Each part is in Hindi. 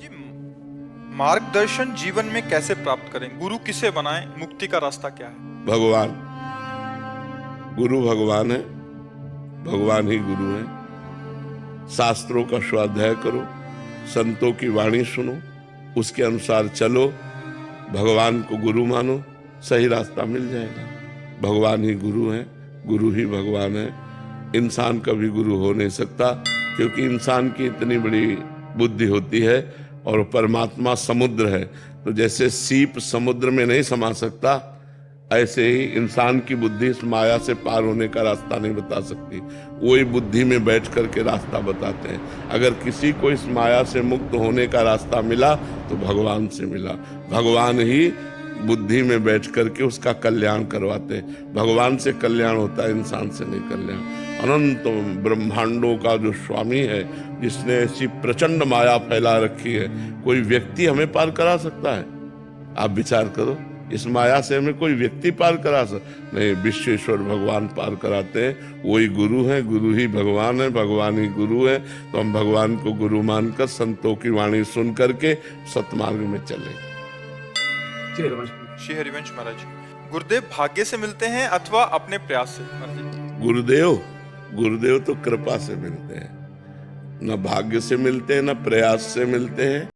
जी, मार्गदर्शन जीवन में कैसे प्राप्त करें? गुरु किसे बनाएं? मुक्ति का रास्ता क्या है? भगवान। गुरु भगवान है, भगवान ही गुरु है। शास्त्रों का स्वाध्याय करो, संतों की वाणी सुनो, उसके अनुसार चलो, भगवान को गुरु मानो, सही रास्ता मिल जाएगा। भगवान ही गुरु है, गुरु ही भगवान है। इंसान कभी गुरु हो नहीं सकता, क्योंकि इंसान की इतनी बड़ी बुद्धि होती है और परमात्मा समुद्र है। तो जैसे सीप समुद्र में नहीं समा सकता, ऐसे ही इंसान की बुद्धि इस माया से पार होने का रास्ता नहीं बता सकती। वही बुद्धि में बैठ करके रास्ता बताते हैं। अगर किसी को इस माया से मुक्त होने का रास्ता मिला तो भगवान से मिला। भगवान ही बुद्धि में बैठ करके उसका कल्याण करवाते हैं। भगवान से कल्याण होता है, इंसान से नहीं कल्याण। अनंत ब्रह्मांडों का जो स्वामी है, जिसने ऐसी प्रचंड माया फैला रखी है, कोई व्यक्ति हमें पार करा सकता है? आप विचार करो, इस माया से हमें कोई व्यक्ति पार करा नहीं, विश्वेश्वर भगवान पार कराते हैं। वही गुरु है, गुरु ही भगवान है, भगवान ही गुरु है। तो हम भगवान को गुरु मानकर संतों की वाणी सुन करके सतमार्ग में चले। श्री हरिवंश महाराज जी, गुरुदेव भाग्य से मिलते हैं अथवा अपने प्रयास से? महाराज जी, गुरुदेव, गुरुदेव तो कृपा से मिलते हैं, न भाग्य से मिलते हैं, न प्रयास से मिलते हैं।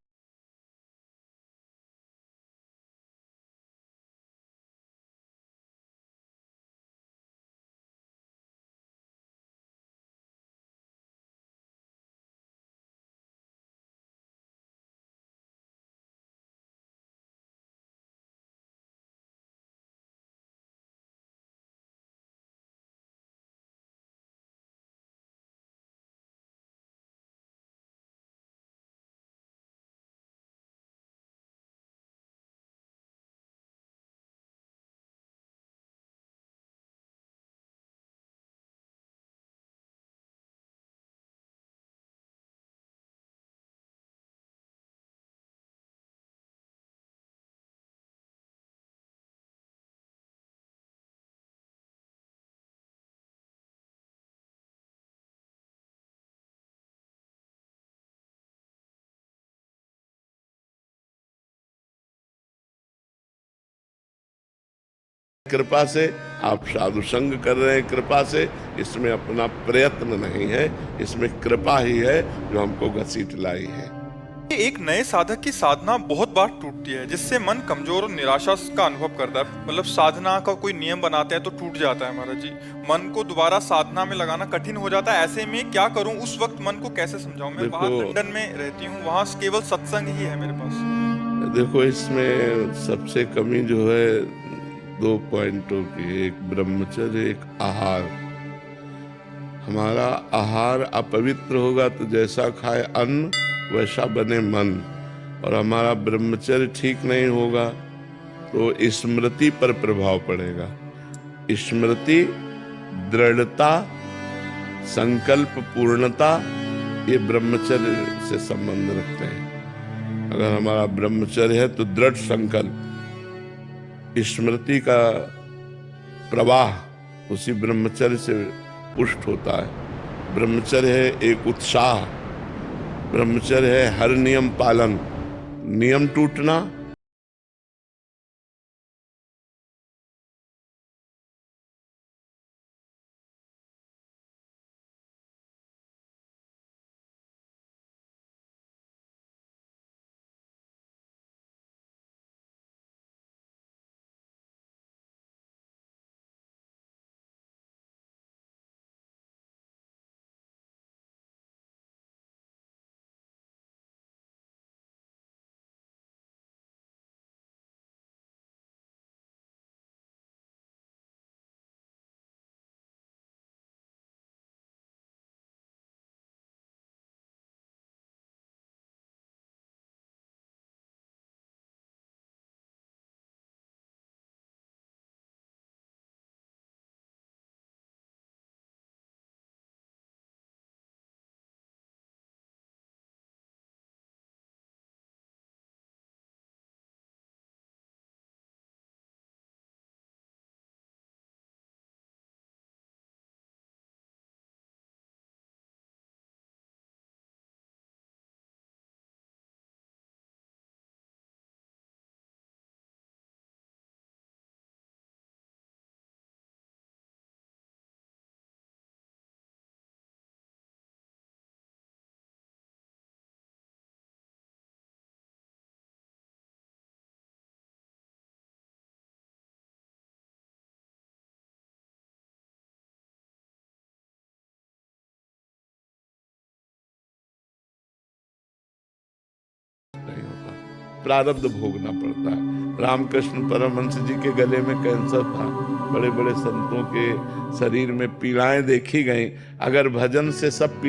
कृपा से आप साधु संग कर रहे हैं, कृपा से। इसमें अपना प्रयत्न नहीं है, इसमें कृपा ही है जो हमको घसीट लाई है। एक नए साधक की साधना बहुत बार टूटती है, जिससे मन कमजोर और निराशा का अनुभव करता है। मतलब साधना का कोई नियम बनाते हैं तो टूट जाता है महाराज जी। मन को दोबारा साधना में लगाना कठिन हो जाता है। ऐसे में क्या करूं? उस वक्त मन को कैसे समझाऊं? मैं देखो, बाहर लंदन में रहती हूँ, वहां केवल सत्संग ही है मेरे पास। देखो इसमें सबसे कमी जो है दो पॉइंटों की, एक ब्रह्मचर्य, एक आहार। हमारा आहार अपवित्र होगा तो जैसा खाए अन्न वैसा बने मन, और हमारा ब्रह्मचर्य ठीक नहीं होगा तो स्मृति पर प्रभाव पड़ेगा। स्मृति, दृढ़ता, संकल्प पूर्णता, ये ब्रह्मचर्य से संबंध रखते हैं। अगर हमारा ब्रह्मचर्य है तो दृढ़ संकल्प, स्मृति का प्रवाह उसी ब्रह्मचर्य से पुष्ट होता है। ब्रह्मचर्य है एक उत्साह, ब्रह्मचर्य है हर नियम पालन। नियम टूटना प्रारब्ध भोगना पड़ता है। रामकृष्ण परमहंस जी के गले में कैंसर था, बड़े बड़े संतों के शरीर में पीड़ाएं देखी गई। अगर भजन से सब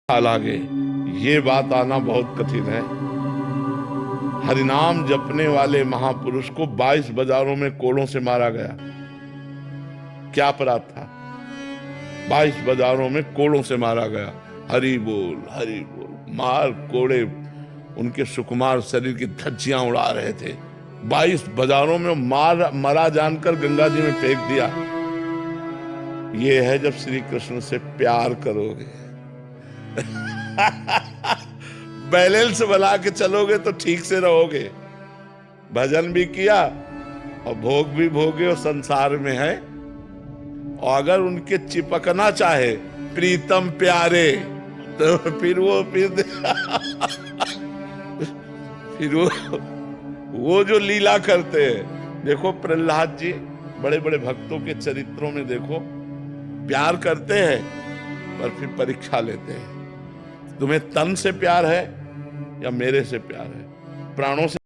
साल आगे ये बात आना बहुत कठिन है। हरिनाम जपने वाले महापुरुष को 22 बाजारों में कोड़ों से मारा गया। क्या अपराध था? 22 बाजारों में कोड़ों से मारा गया। हरि बोल मार कोड़े उनके सुकुमार शरीर की धज्जियां उड़ा रहे थे। 22 बाजारों में मरा जानकर गंगा जी में फेंक दिया। ये है जब श्री कृष्ण से प्यार करोगे। बैलेंस बना के चलोगे तो ठीक से रहोगे। भजन भी किया और भोग भी भोगे और संसार में है। और अगर उनके चिपकना चाहे प्रीतम प्यारे तो फिर वो जो लीला करते हैं। देखो प्रहलाद जी बड़े बड़े भक्तों के चरित्रों में देखो, प्यार करते हैं पर फिर परीक्षा लेते हैं। तुम्हें तन से प्यार है या मेरे से प्यार है? प्राणों से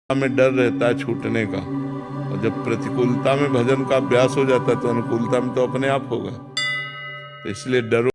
में डर रहता है छूटने का, और जब प्रतिकूलता में भजन का अभ्यास हो जाता है तो अनुकूलता में तो अपने आप होगा। तो इसलिए डरो।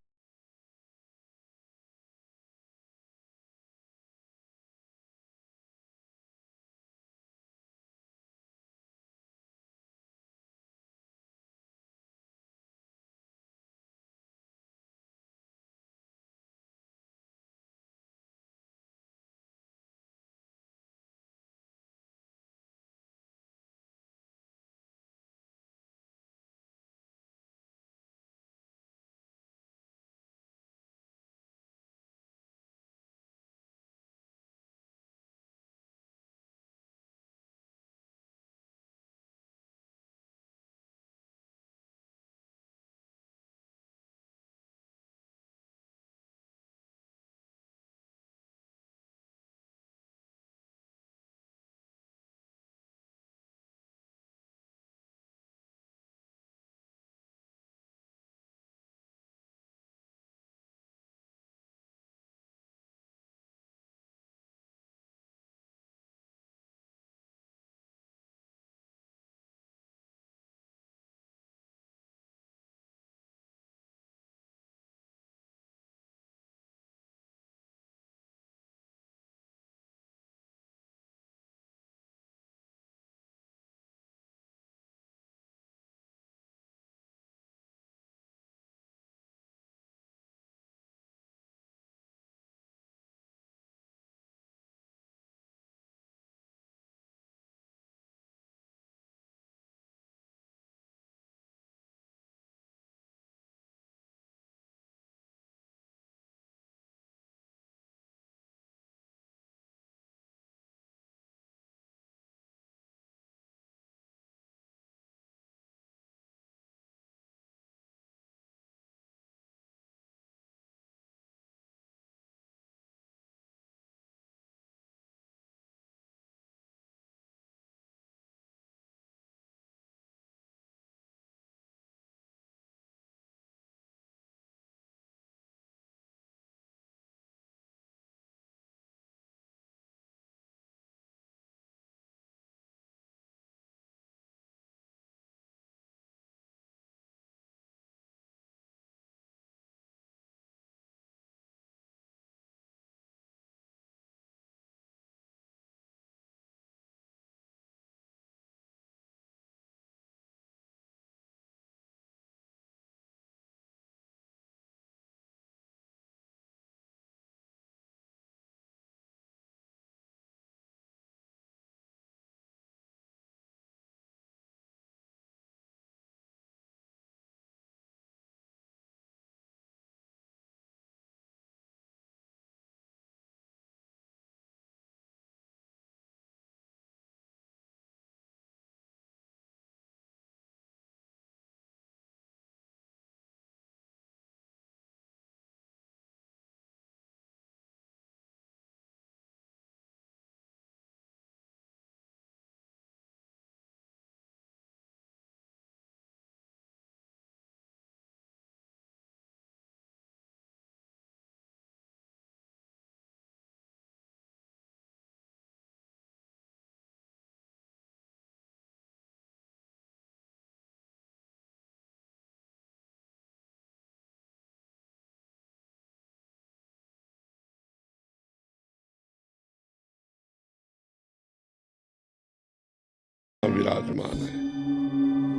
विराजमान है,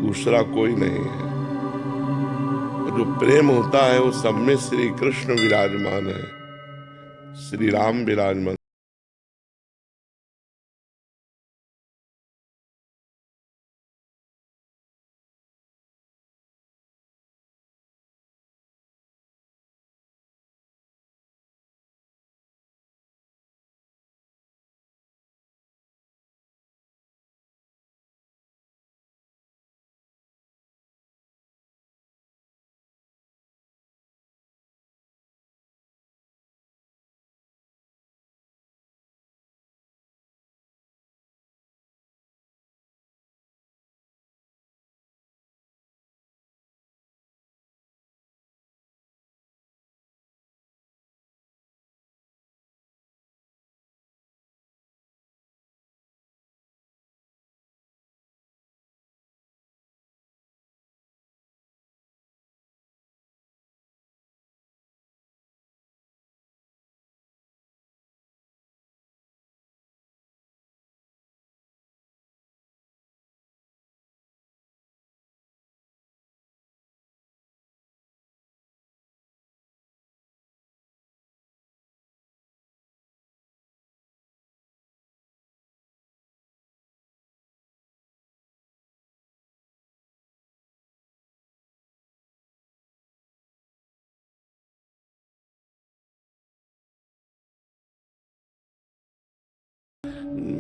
दूसरा कोई नहीं है। और जो प्रेम होता है वो सब में श्री कृष्ण विराजमान है, श्री राम विराजमान।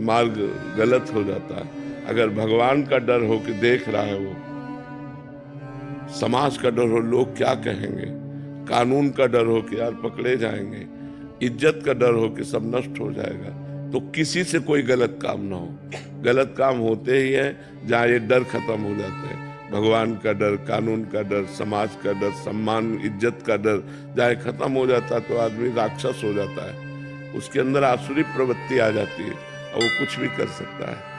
मार्ग गलत हो जाता है। अगर भगवान का डर हो कि देख रहा है वो, समाज का डर हो लोग क्या कहेंगे, कानून का डर हो कि यार पकड़े जाएंगे, इज्जत का डर हो कि सब नष्ट हो जाएगा, तो किसी से कोई गलत काम ना हो। गलत काम होते ही है जहाँ ये डर खत्म हो जाते हैं। भगवान का डर, कानून का डर, समाज का डर, सम्मान इज्जत का डर जहाँ खत्म हो जाता है तो आदमी राक्षस हो जाता है, उसके अंदर आसुरी प्रवृत्ति आ जाती है और वो कुछ भी कर सकता है।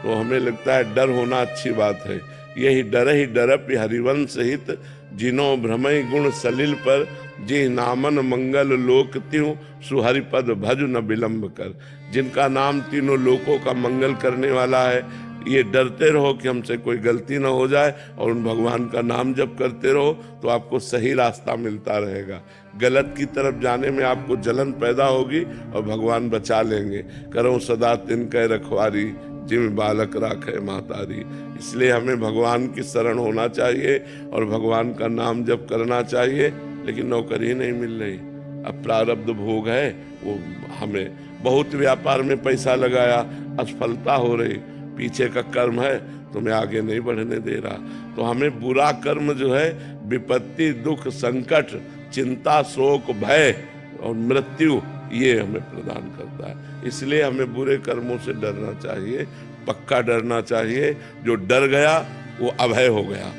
तो हमें लगता है डर होना अच्छी बात है। यही डरप हरिवंश हित, जिनो भ्रमय गुण सलिल पर, जी नामन मंगल लोक त्यों, सुहरिपद भज न विलंब कर। जिनका नाम तीनों लोकों का मंगल करने वाला है, ये डरते रहो कि हमसे कोई गलती ना हो जाए और उन भगवान का नाम जप करते रहो तो आपको सही रास्ता मिलता रहेगा। गलत की तरफ जाने में आपको जलन पैदा होगी और भगवान बचा लेंगे। करो सदा तिनके रखवारी, जिम बालक राखे महतारी। इसलिए हमें भगवान की शरण होना चाहिए और भगवान का नाम जप करना चाहिए, लेकिन नौकरी नहीं मिल रही। अब प्रारब्ध भोग है, वो हमें बहुत व्यापार में पैसा लगाया, असफलता हो रही, पीछे का कर्म है तुम्हें आगे नहीं बढ़ने दे रहा। तो हमें बुरा कर्म जो है विपत्ति, दुख, संकट, चिंता, शोक, भय और मृत्यु ये हमें प्रदान करता है। इसलिए हमें बुरे कर्मों से डरना चाहिए, पक्का डरना चाहिए। जो डर गया वो अभय हो गया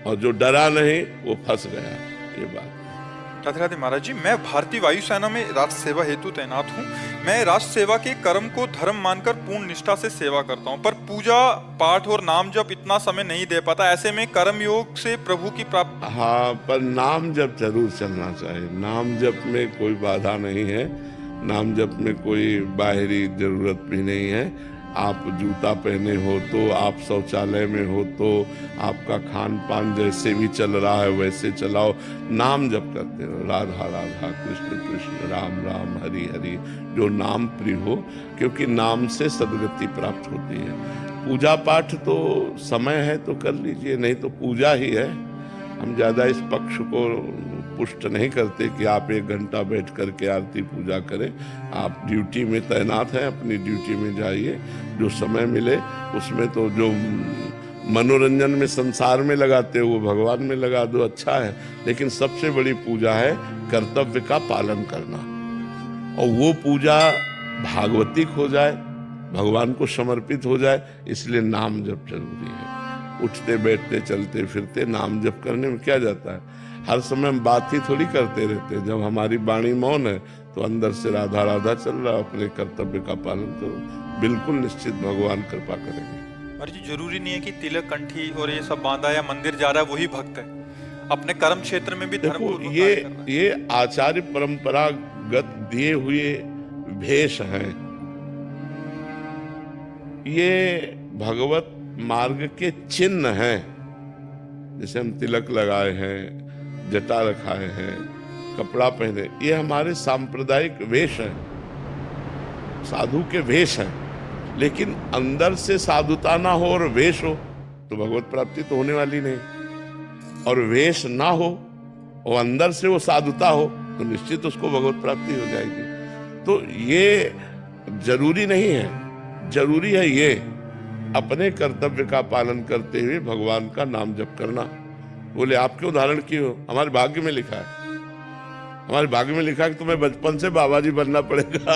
और जो डरा नहीं वो फंस गया। ये बात। राधे राधे महाराज जी, मैं भारतीय वायुसेना में राष्ट्र सेवा हेतु तैनात हूँ। मैं राष्ट्र सेवा के कर्म को धर्म मानकर पूर्ण निष्ठा से सेवा करता हूँ, पर पूजा पाठ और नाम जप इतना समय नहीं दे पाता। ऐसे में कर्म योग से प्रभु की प्राप्ति। हाँ, पर नाम जप जरूर चलना चाहिए। नाम जप में कोई बाधा नहीं है, नाम जप में कोई बाहरी जरूरत भी नहीं है। आप जूता पहने हो तो, आप शौचालय में हो तो, आपका खान पान जैसे भी चल रहा है वैसे चलाओ, नाम जप करते रहो। राधा राधा, कृष्ण कृष्ण, राम राम, हरि हरि, जो नाम प्रिय हो, क्योंकि नाम से सदगति प्राप्त होती है। पूजा पाठ तो समय है तो कर लीजिए, नहीं तो पूजा ही है। हम ज़्यादा इस पक्ष को पुष्ट नहीं करते कि आप 1 घंटा बैठ करके आरती पूजा करें। आप ड्यूटी में तैनात हैं, अपनी ड्यूटी में जाइए। जो समय मिले उसमें तो जो मनोरंजन में संसार में लगाते हो वो भगवान में लगा दो, अच्छा है। लेकिन सबसे बड़ी पूजा है कर्तव्य का पालन करना, और वो पूजा भागवतिक हो जाए, भगवान को समर्पित हो जाए। इसलिए नाम जप जरूरी है। उठते बैठते चलते फिरते नाम जप करने में क्या जाता है। हर समय हम बात ही थोड़ी करते रहते हैं। जब हमारी वाणी मौन है तो अंदर से राधा राधा चल रहा है। अपने कर्तव्य का पालन करो, बिल्कुल निश्चित भगवान कृपा करेंगे। महाराज जी, जरूरी नहीं है कि तिलक, कंठी और ये सब बांधा या मंदिर जा रहा है वही भक्त है। अपने कर्म क्षेत्र में भी धर्म देखो, ये आचार्य परंपरागत दिए हुए भेष हैं। ये भगवत मार्ग के चिन्ह हैं। जैसे हम तिलक लगाए हैं, जटा रखाए हैं, कपड़ा पहने, ये हमारे सांप्रदायिक वेश हैं, साधु के वेश हैं। लेकिन अंदर से साधुता ना हो और वेश हो तो भगवत प्राप्ति तो होने वाली नहीं। और वेश ना हो और अंदर से वो साधुता हो तो निश्चित उसको भगवत प्राप्ति हो जाएगी। तो ये जरूरी नहीं है, जरूरी है ये अपने कर्तव्य का पालन करते हुए भगवान का नाम जप करना। बोले आपके उदाहरण क्यों? हमारे भाग्य में लिखा है, हमारे भाग्य में लिखा है कि तुम्हें बचपन से बाबा जी बनना पड़ेगा।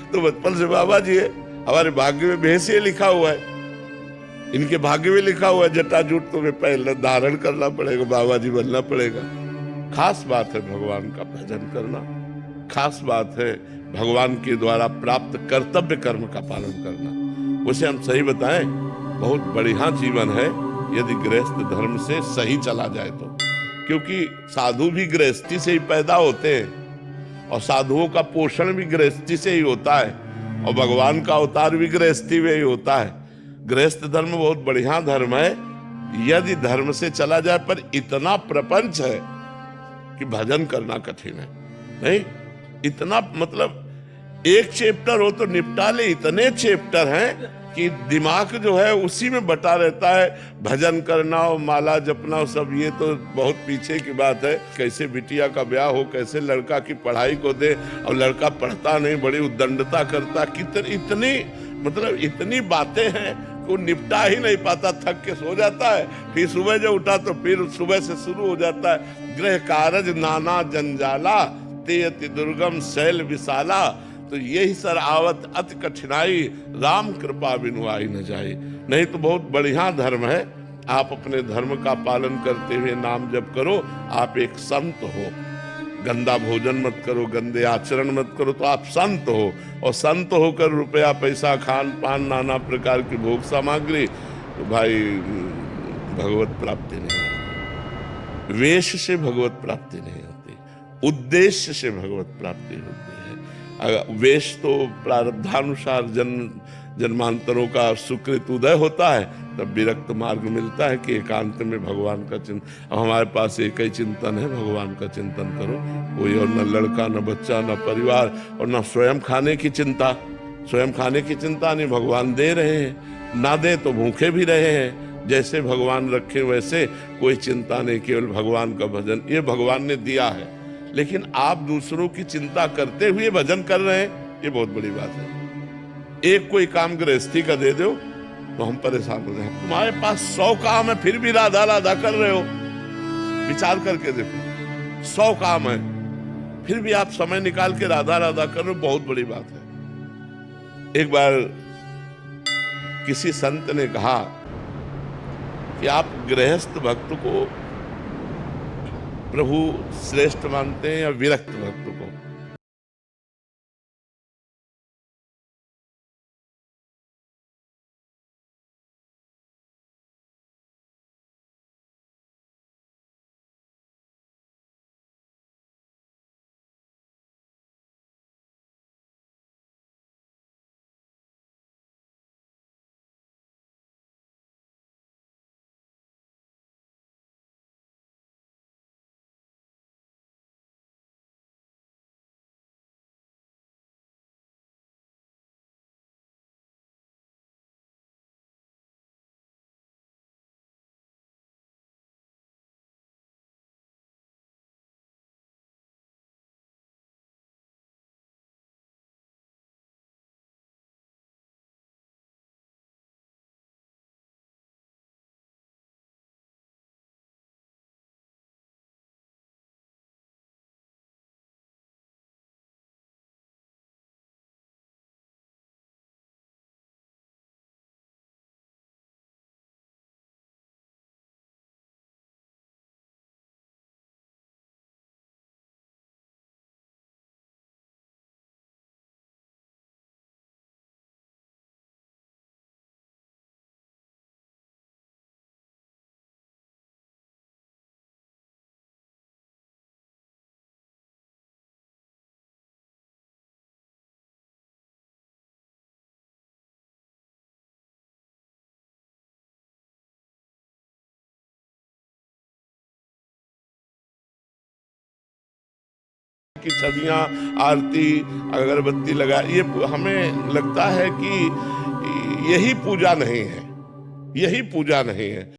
तो बचपन से बाबा जी है, हमारे भाग्य में भेष ये लिखा हुआ है, इनके भाग्य में लिखा हुआ है जटाजूट तुम्हें पहले धारण करना पड़ेगा, बाबा जी बनना पड़ेगा। खास बात है भगवान का भजन करना, खास बात है भगवान के द्वारा प्राप्त कर्तव्य कर्म का पालन करना। उसे हम सही बताएं, बहुत बढ़िया जीवन है यदि गृहस्थ धर्म से सही चला जाए तो। क्योंकि साधु भी गृहस्थी से ही पैदा होते हैं और साधुओं का पोषण भी गृहस्थी से ही होता है और भगवान का अवतार भी गृहस्थी में ही होता है। गृहस्थ धर्म बहुत बढ़िया धर्म है यदि धर्म से चला जाए, पर इतना प्रपंच है कि भजन करना कठिन है। नहीं, इतना मतलब एक चैप्टर हो तो निपटा ले, इतने चैप्टर हैं कि दिमाग जो है उसी में बटा रहता है। भजन करना और माला जपना और सब ये तो बहुत पीछे की बात है। कैसे बिटिया का ब्याह हो, कैसे लड़का की पढ़ाई को दे, और लड़का पढ़ता नहीं, बड़ी उद्दंडता करता, इतनी मतलब इतनी बातें हैं वो निपटा ही नहीं पाता, थक के सो जाता है। फिर सुबह जब उठा तो फिर सुबह से शुरू हो जाता है। गृह कारज नाना जंजाला, ते अति दुर्गम शैल विशाला। तो यही सर आवत अति कठिनाई, राम कृपा बिनु आई न जाए। नहीं तो बहुत बढ़िया धर्म है। आप अपने धर्म का पालन करते हुए नाम जप करो। आप एक संत हो। गंदा भोजन मत करो, गंदे आचरण मत करो, तो आप संत हो। और संत होकर रुपया पैसा, खान पान, नाना प्रकार की भोग सामग्री, तो भाई भगवत प्राप्ति नहीं। वेश से भगवत प्राप्ति नहीं होती, उद्देश्य से भगवत प्राप्ति होती है। वेश तो प्रारब्धानुसार जन्मांतरों का सुकृत उदय होता है, तब विरक्त मार्ग मिलता है कि एकांत में भगवान का चिंतन। अब हमारे पास एक ही चिंतन है, भगवान का चिंतन करो। कोई और न लड़का, न बच्चा, न परिवार, और न स्वयं खाने की चिंता। स्वयं खाने की चिंता नहीं, भगवान दे रहे हैं, ना दे तो भूखे भी रहे हैं। जैसे भगवान रखे वैसे कोई चिंता नहीं, केवल भगवान का भजन, ये भगवान ने दिया है। लेकिन आप दूसरों की चिंता करते हुए भजन कर रहे हैं, ये बहुत बड़ी बात है। एक कोई काम गृहस्थी का दे दो तो हम परेशान हो जाए। तुम्हारे पास 100 काम है, फिर भी राधा राधा कर रहे हो। विचार करके देखो, 100 काम है, फिर भी आप समय निकाल के राधा राधा कर रहे हो, बहुत बड़ी बात है। एक बार किसी संत ने कहा कि आप गृहस्थ भक्त को प्रभु श्रेष्ठ मानते हैं या विरक्त भक्त को? की छवियां, आरती, अगरबत्ती लगा, ये हमें लगता है कि यही पूजा नहीं है, यही पूजा नहीं है।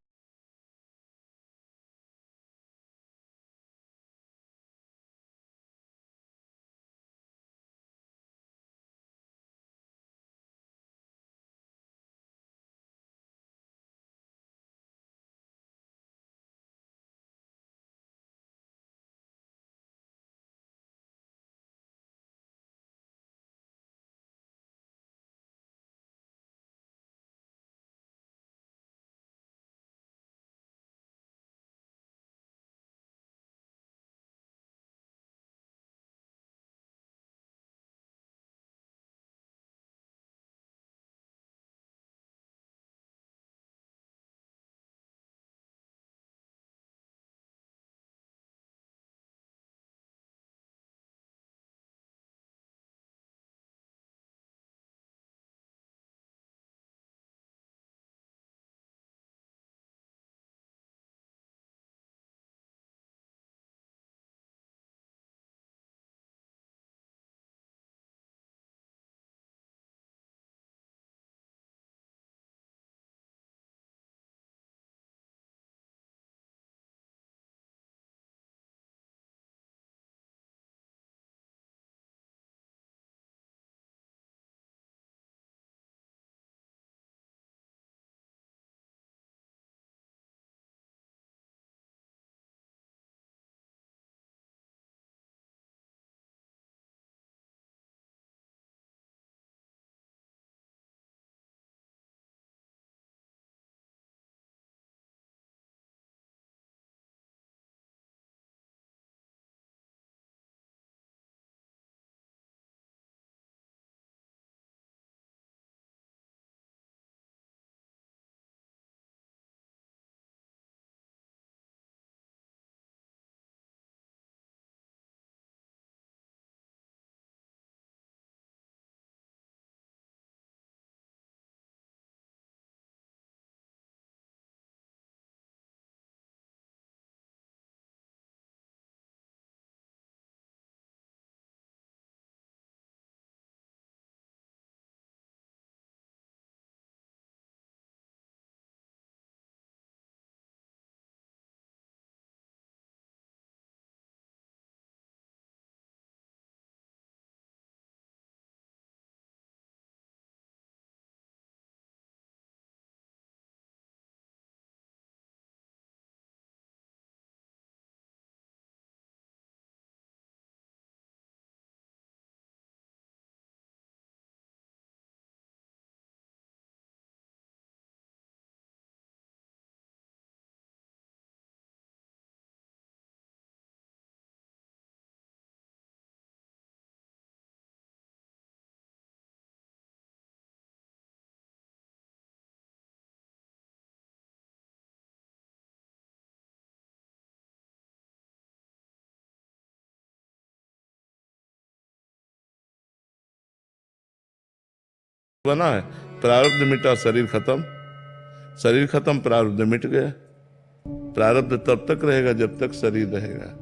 बना है, प्रारब्ध मिटा शरीर खत्म, शरीर खत्म प्रारब्ध मिट गया। प्रारब्ध तब तक रहेगा जब तक शरीर रहेगा।